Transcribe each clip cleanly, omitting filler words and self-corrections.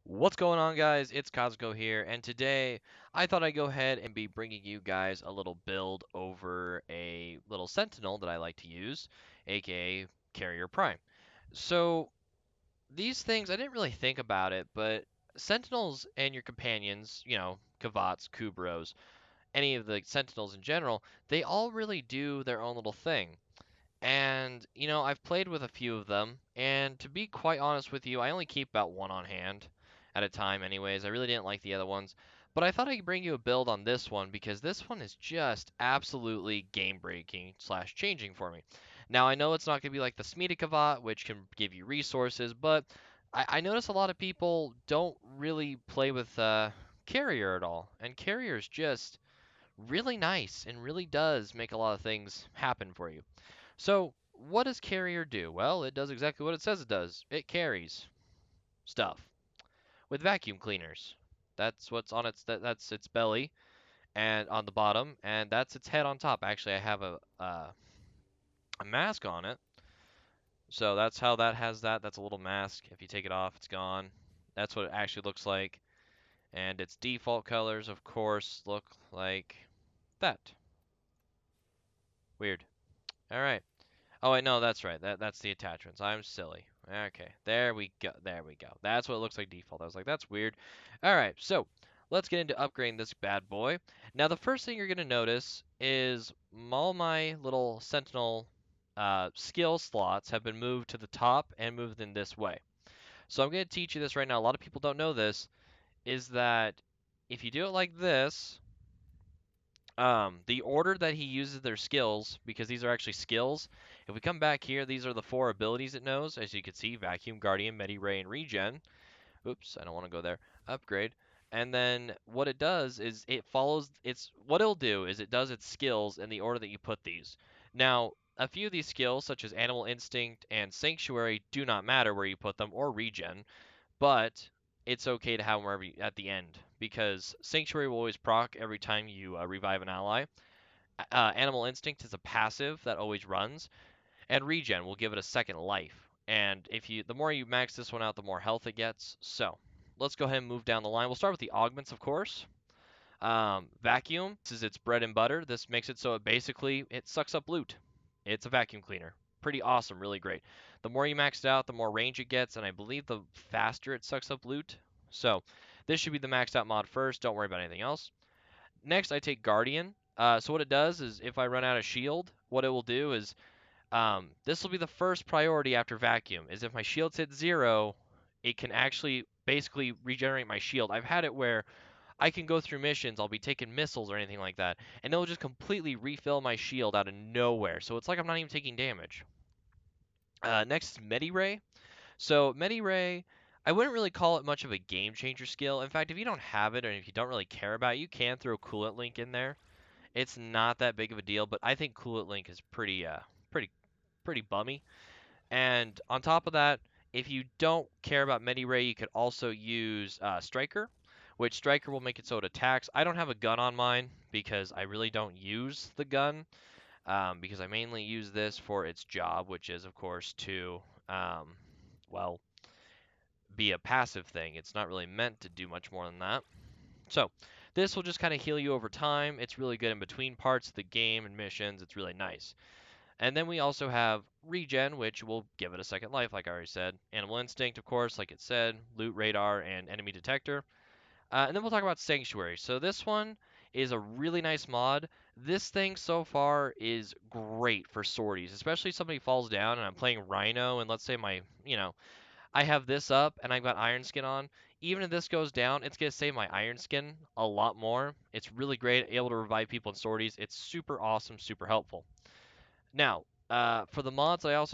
What's going on, guys? It's Cosgo here, and today I thought I'd go ahead and be bringing you guys a little build over a little Sentinel that I like to use, aka Carrier Prime. So, these things, I didn't really think about it, but Sentinels and your companions, Kavats, Kubros, any of the Sentinels in general, they all really do their own little thing. And, I've played with a few of them, and to be quite honest with you, I only keep about one on hand at a time anyways. I really didn't like the other ones. But I thought I'd bring you a build on this one because this one is just absolutely game-breaking slash changing for me. Now, I know it's not going to be like the Smedikavat, which can give you resources, but I notice a lot of people don't really play with Carrier at all. And Carrier is just really nice and really does make a lot of things happen for you. So, what does carrier do? Well, it does exactly what it says it does. It carries stuff with vacuum cleaners. That's what's on that's its belly and on the bottom, and that's its head on top. Actually, I have a mask on it, so that's how that has that. That's a little mask. If you take it off, it's gone. That's what it actually looks like. And its default colors, of course, look like that. Weird. All right. Oh, wait, no, that's right. That's the attachments. I'm silly. Okay, there we go. There we go. That's what it looks like default. I was like, that's weird. All right, so let's get into upgrading this bad boy. Now, the first thing you're going to notice is all my little Sentinel skill slots have been moved to the top and moved in this way. So I'm going to teach you this right now. A lot of people don't know this, is that if you do it like this, the order that he uses their skills, because these are actually skills, if we come back here, these are the four abilities it knows. As you can see, Vacuum, Guardian, Medi-Ray, and Regen. Oops, I don't want to go there. Upgrade. And then what it does is it follows what it'll do is it does its skills in the order that you put these. Now, a few of these skills, such as Animal Instinct and Sanctuary, do not matter where you put them, or Regen, but it's okay to have them wherever at the end because Sanctuary will always proc every time you revive an ally. Animal Instinct is a passive that always runs, and Regen will give it a second life. And the more you max this one out, the more health it gets. So let's go ahead and move down the line. We'll start with the augments, of course. Vacuum, this is its bread and butter. This makes it so it sucks up loot. It's a vacuum cleaner. Pretty awesome, really great. The more you max it out, the more range it gets, and I believe the faster it sucks up loot. So this should be the maxed out mod first. Don't worry about anything else. Next, I take Guardian. So what it does is if I run out of shield, what it will do is this will be the first priority after vacuum. Is if my shield's hit 0, it can actually basically regenerate my shield. I've had it where I can go through missions, I'll be taking missiles or anything like that, and it'll just completely refill my shield out of nowhere. So it's like I'm not even taking damage. Next is Medi-Ray. So Medi-Ray, I wouldn't really call it much of a game changer skill. In fact, if you don't have it or if you don't really care about it, you can throw Coolant Link in there. It's not that big of a deal, but I think Coolant Link is pretty pretty bummy. And on top of that, if you don't care about Medi-Ray, you could also use Striker, which Striker will make it so it attacks. I don't have a gun on mine because I really don't use the gun because I mainly use this for its job, which is, of course, to, well, be a passive thing. It's not really meant to do much more than that. So this will just kind of heal you over time. It's really good in between parts of the game and missions. It's really nice. And then we also have Regen, which will give it a second life, like I already said. Animal Instinct, of course, like it said. Loot Radar and Enemy Detector. And then we'll talk about Sanctuary. So this one is a really nice mod. This thing so far is great for sorties, especially if somebody falls down and I'm playing Rhino and let's say I have this up and I've got Iron Skin on. Even if this goes down, it's going to save my Iron Skin a lot more. It's really great, able to revive people in sorties. It's super awesome, super helpful. Now, for the mods I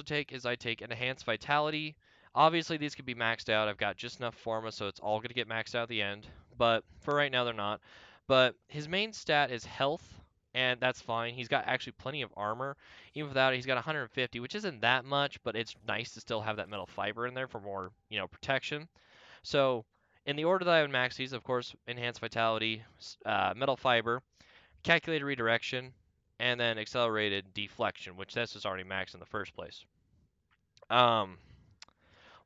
take Enhanced Vitality. Obviously, these can be maxed out. I've got just enough forma, so it's all going to get maxed out at the end. But for right now, they're not. But his main stat is health, and that's fine. He's got actually plenty of armor. Even without it, he's got 150, which isn't that much, but it's nice to still have that metal fiber in there for more, protection. So, in the order that I would max these, of course, Enhanced Vitality, Metal Fiber, Calculated Redirection, and then Accelerated Deflection, which this is already maxed in the first place. Um,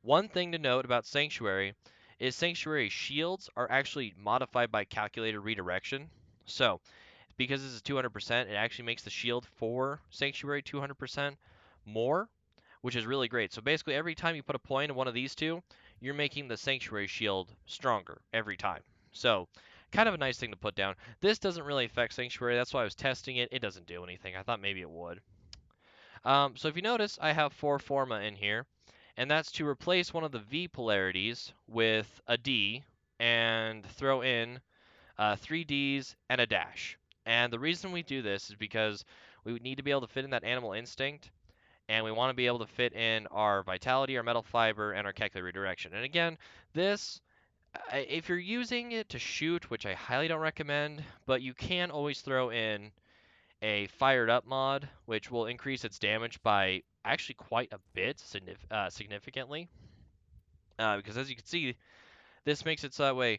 One thing to note about Sanctuary is Sanctuary shields are actually modified by calculated redirection. So, because this is 200%, it actually makes the shield for Sanctuary 200% more, which is really great. So basically, every time you put a point in one of these two, you're making the Sanctuary shield stronger every time. So, kind of a nice thing to put down. This doesn't really affect Sanctuary. That's why I was testing it. It doesn't do anything. I thought maybe it would. So if you notice, I have 4 forma in here, and that's to replace one of the V polarities with a D and throw in 3 Ds and a dash. And the reason we do this is because we need to be able to fit in that animal instinct, and we want to be able to fit in our vitality, our metal fiber, and our calculated redirection. And again, this, if you're using it to shoot, which I highly don't recommend, but you can always throw in a fired up mod, which will increase its damage by actually quite a bit, significantly. Because as you can see, this makes it so that way.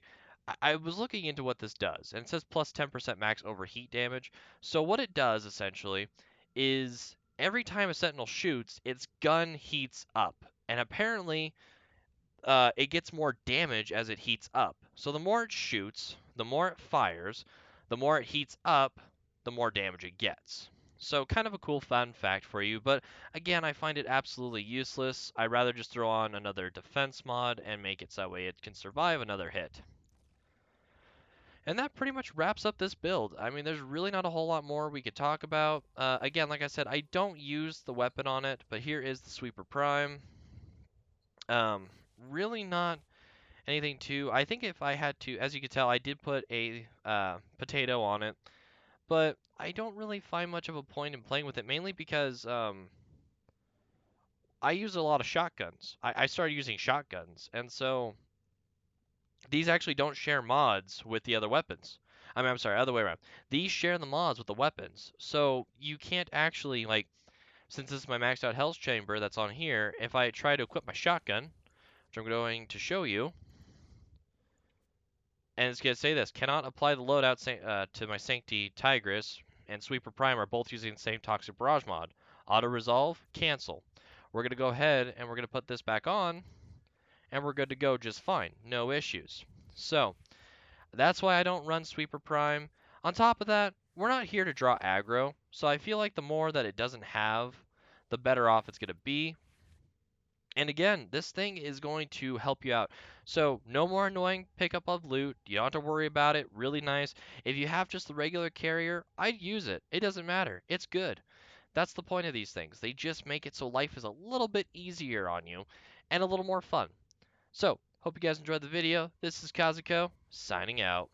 I was looking into what this does, and it says plus 10% max overheat damage. So what it does essentially is every time a sentinel shoots, its gun heats up, and apparently it gets more damage as it heats up. So the more it shoots, the more it fires, the more it heats up, the more damage it gets. So kind of a cool fun fact for you, but again, I find it absolutely useless. I'd rather just throw on another defense mod and make it so that way it can survive another hit. And that pretty much wraps up this build. I mean, there's really not a whole lot more we could talk about. Again, like I said, I don't use the weapon on it, but here is the Sweeper Prime. Um, really not anything too. I think if I had to, as you can tell, I did put a potato on it, but I don't really find much of a point in playing with it, mainly because I use a lot of shotguns. I started using shotguns, and so these actually don't share mods with the other weapons. I mean, I'm sorry, other way around. These share the mods with the weapons, so you can't actually, like, since this is my maxed out health chamber that's on here, if I try to equip my shotgun, which I'm going to show you, and it's going to say this, cannot apply the loadout to my Sancti Tigris and Sweeper Prime are both using the same Toxic Barrage mod. Auto resolve, cancel. We're going to go ahead and we're going to put this back on, and we're good to go just fine. No issues. So, that's why I don't run Sweeper Prime. On top of that, we're not here to draw aggro, so I feel like the more that it doesn't have, the better off it's going to be. And again, this thing is going to help you out. So no more annoying pickup of loot. You don't have to worry about it. Really nice. If you have just the regular carrier, I'd use it. It doesn't matter. It's good. That's the point of these things. They just make it so life is a little bit easier on you and a little more fun. So, hope you guys enjoyed the video. This is Kazuko, signing out.